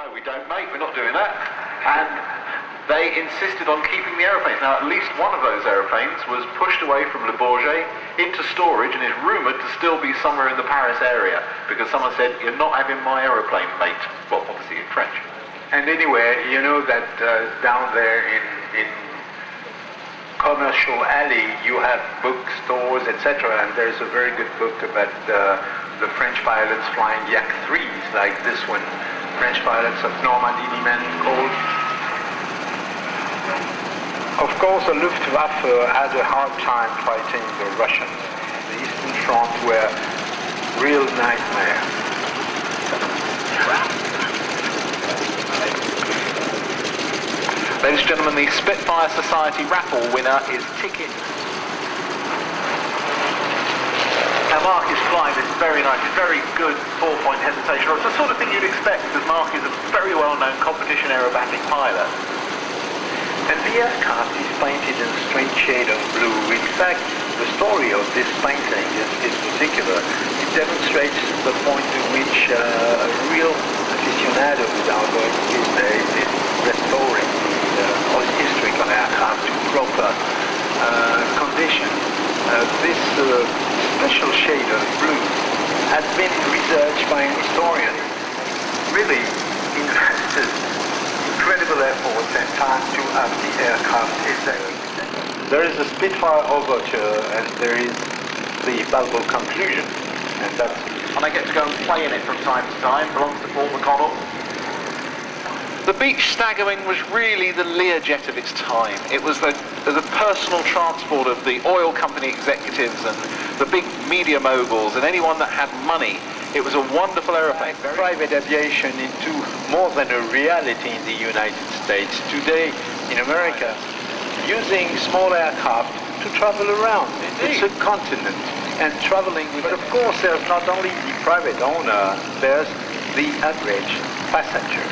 No, we don't, mate. We're not doing that. And they insisted on keeping the aeroplanes. Now, at least one of those aeroplanes was pushed away from Le Bourget into storage and is rumoured to still be somewhere in the Paris area because someone said, "You're not having my aeroplane, mate." Well, obviously in French. And anyway, you know that down there in Commercial Alley, you have bookstores, etc. And there's a very good book about the French pilots flying Yak 3s, like this one, French pilots of Normandy Liman called. Of course, the Luftwaffe had a hard time fighting the Russians. The Eastern Front were real nightmare. Ladies and gentlemen, the Spitfire Society raffle winner is ticket. Now Mark is flying this very nice, very good 4-point hesitation. It's the sort of thing you'd expect because Mark is a very well-known competition aerobatic pilot. And the aircraft is painted in a strange shade of blue. In fact, the story of this painting is particular. It demonstrates the point to which a real aficionado are going these days in restoring the historical aircraft to proper condition. This special shade of blue has been researched by an historian. Really invested incredible efforts and time to have the aircraft exactly. There is a Spitfire overture and there is the Balbo conclusion, and that's. And I get to go and play in it from time to time. Belongs to Paul McConnell. The Beech Staggerwing was really the Learjet of its time. It was the personal transport of the oil company executives and the big media moguls and anyone that had money. It was a wonderful aeroplane. Private aviation into more than a reality in the United States. Today, in America, using small aircraft to travel around. Indeed. It's a continent. And traveling with... But of course, there's not only the private owner, there's the average passenger.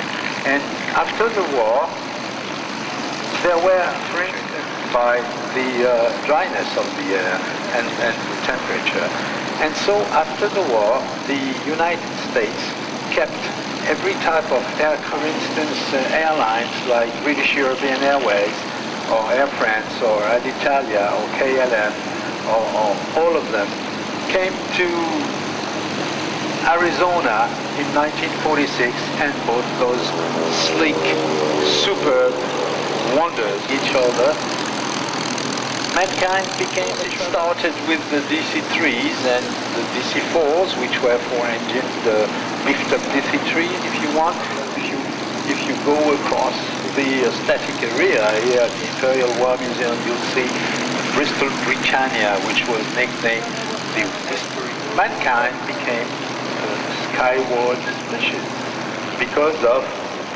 And after the war, there were, for instance, by the dryness of the air and the temperature. And so after the war, the United States kept every type of air, for instance, airlines like British European Airways, or Air France, or Alitalia, or KLM, or all of them, came to Arizona in 1946 and bought those sleek, superb wonders each other. Mankind became, it started with the DC-3s and the DC-4s, which were four engines, the lift-up DC-3, if you want. If you go across the static area here at the Imperial War Museum, you'll see Bristol Britannia, which was nicknamed the Whispering. Mankind became skyward machine because of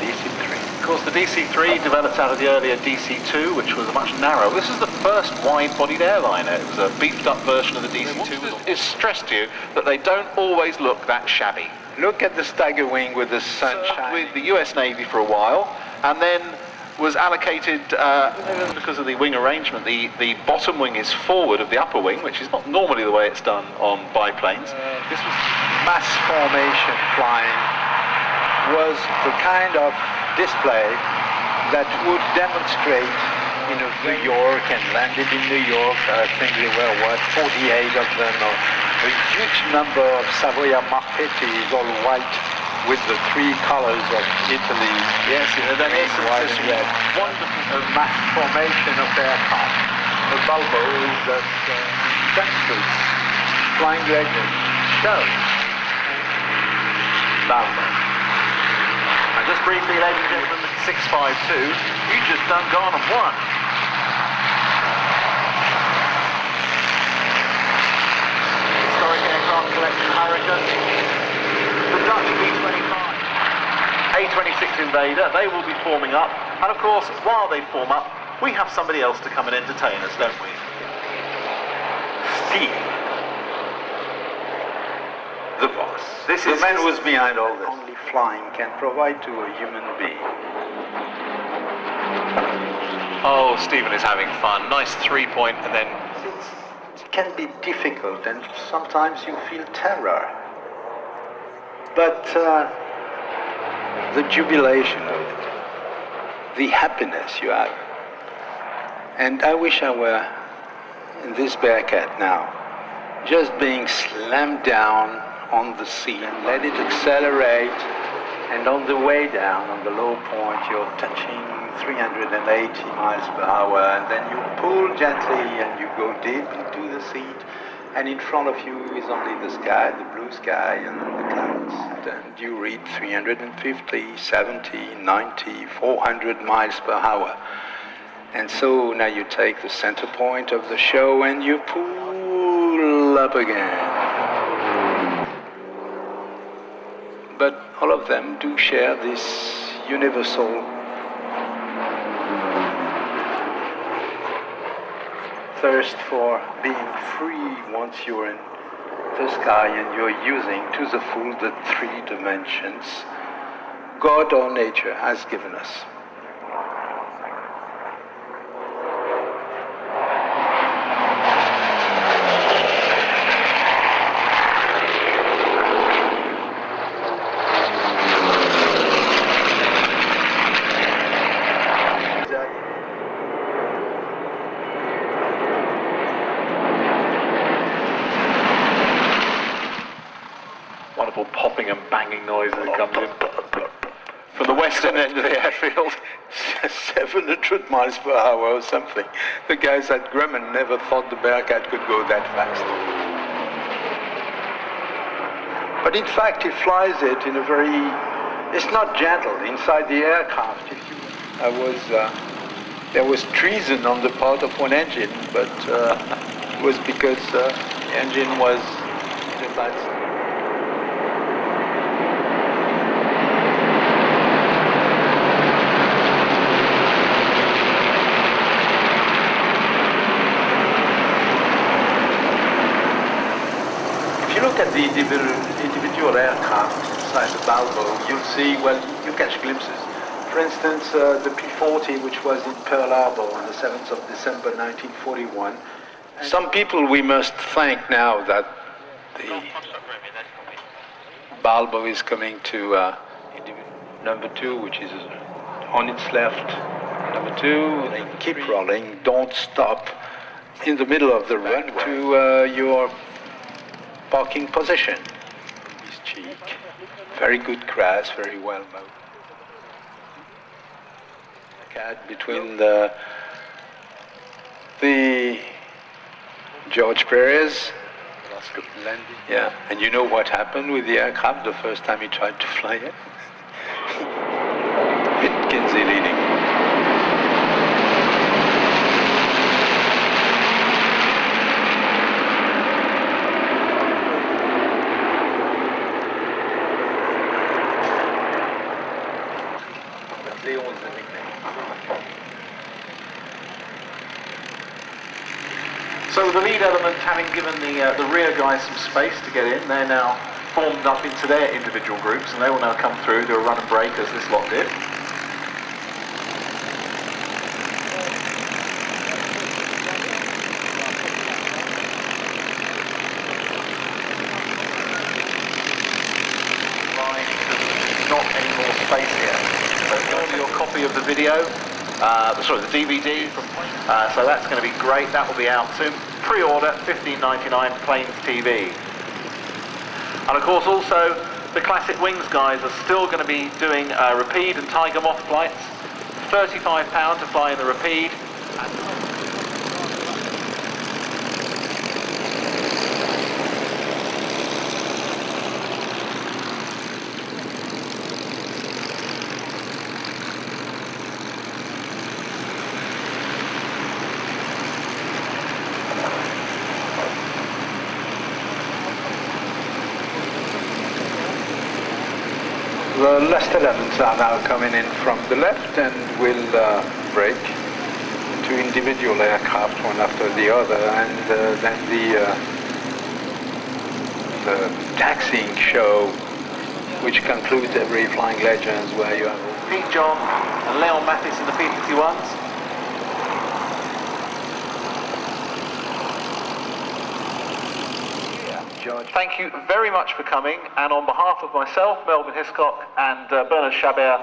DC-3. Of course, the DC-3 developed out of the earlier DC-2, which was a much narrower. This is the first wide-bodied airliner. It was a beefed-up version of the DC-2. It's stressed to you that they don't always look that shabby. Look at the Staggerwing with the sunshine. With the US Navy for a while, and then was allocated, because of the wing arrangement, the bottom wing is forward of the upper wing, which is not normally the way it's done on biplanes. This was mass formation flying, was the kind of display that would demonstrate, New York, and landed in New York. I think there were, 48 of them, or a huge number of Savoia Marchettis, all white, with the three colors of Italy. Yes, then it's red. Wonderful mass formation of aircraft. The Balbo is that Stanstreet's flying legend show. Balbo. And just briefly, ladies and gentlemen, 652, you just done gone and won. Historic aircraft collection, Hurricane. The Dutch B-25. A-26 Invader, they will be forming up. And of course, while they form up, we have somebody else to come and entertain us, don't we? Steve. The boss. This is the man who's behind all this. Only flying can provide to a human being. Oh, Stephen is having fun. Nice 3-point, and then... It can be difficult, and sometimes you feel terror. But the jubilation of it, the happiness you have. And I wish I were in this Bearcat now, just being slammed down on the seat, let it accelerate, and on the way down, on the low point, you're touching 380 miles per hour, and then you pull gently and you go deep into the seat, and in front of you is only the sky, the blue sky, and the clouds. And you read 350, 70, 90, 400 miles per hour. And so now you take the center point of the show and you pull up again. But all of them do share this universal thirst for being free once you're in the sky and you're using to the full the three dimensions God or nature has given us. Wonderful popping and banging noise that comes in from the western end of the airfield. 700 miles per hour or something. The guys at Grumman never thought the Bearcat could go that fast. But in fact, he flies it in a very... It's not gentle. Inside the aircraft, there was treason on the part of one engine, but it was because the engine was in a bad state. Look at the individual aircraft inside the Balbo, you'll see, well, you catch glimpses. For instance, the P-40, which was in Pearl Harbor on the 7th of December 1941. Some people we must thank now that the Balbo is coming to number 2, which is on its left. Number 2, they keep rolling, don't stop in the middle of the run to your parking position. His cheek, very good grass, very well mowed. Cat between the George Perez, landing. Yeah, and you know what happened with the aircraft the first time he tried to fly it? Kinsey leading. So the lead element, having given the rear guys some space to get in, they're now formed up into their individual groups, and they will now come through, do a run and break as this lot did. Not any more space here. So order your copy of the video. The DVD from so that's going to be great. That will be out soon. Pre-order $15.99 Planes TV. And of course also the Classic Wings guys are still going to be doing Rapide and Tiger Moth flights. £35 to fly in the Rapide. The last elements are now coming in from the left and will break to individual aircraft one after the other, and then the taxiing show, which concludes every Flying Legends, where you have Pete John and Leon Mathis in the P-51s. George. Thank you very much for coming, and on behalf of myself, Melvin Hiscock, and Bernard Chabert,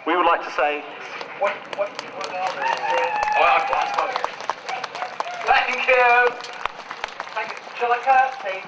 we would like to say... Thank you! Thank you. Shall I curtsy?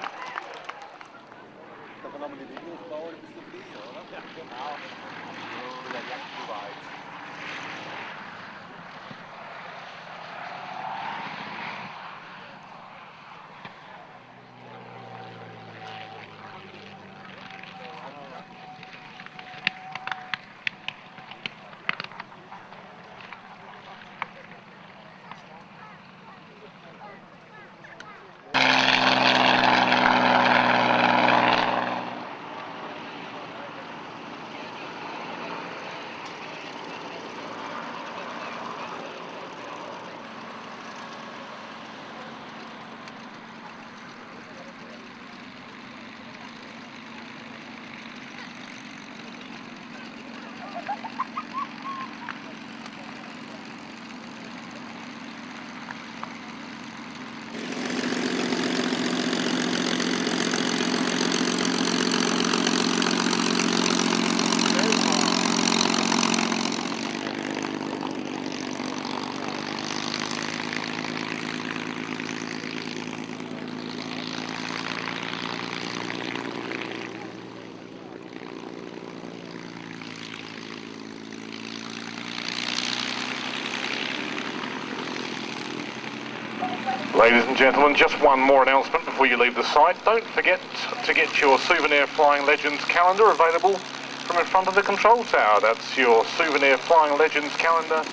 Ladies and gentlemen, just one more announcement before you leave the site. Don't forget to get your Souvenir Flying Legends calendar available from in front of the control tower. That's your Souvenir Flying Legends calendar.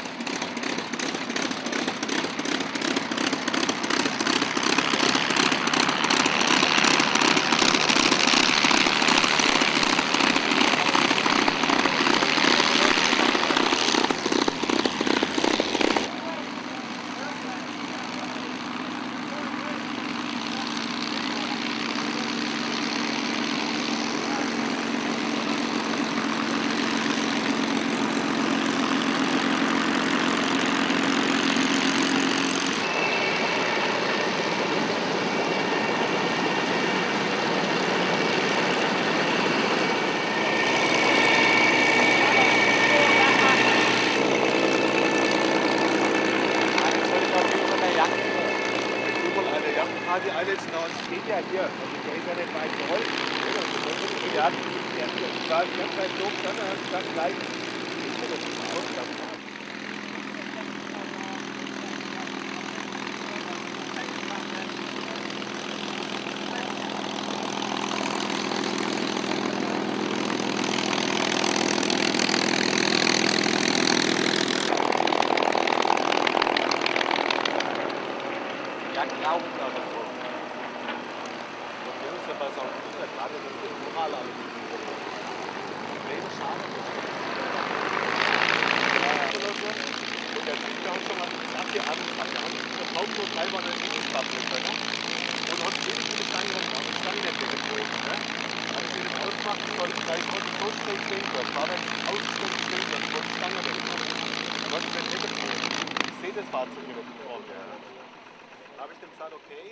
Die AIRSHOW steht ja hier, also der ist ja nicht weit gerollt. Ja, ich war die ganze Zeit so, dann hast du dann gleich ja, genau, aber so. Und ist ja bei so einem Flieger gerade so ein Moral an. Probleme schade. Und der Flieger hat schon mal gesagt, hier angefangen. Wir haben kaum so teilweise eine Flugfahrtbrücke. Und uns viele Stangen haben die Stangen nicht geflogen. Als wir das ausmachen, soll ich gleich so schnell stehen. Das war dann ausgestellt stehen, das wollte ich Stange nicht geflogen. Das wollte ich nicht geflogen. Ich sehe das Fahrzeug nicht geflogen. Da habe ich dem gesagt, okay.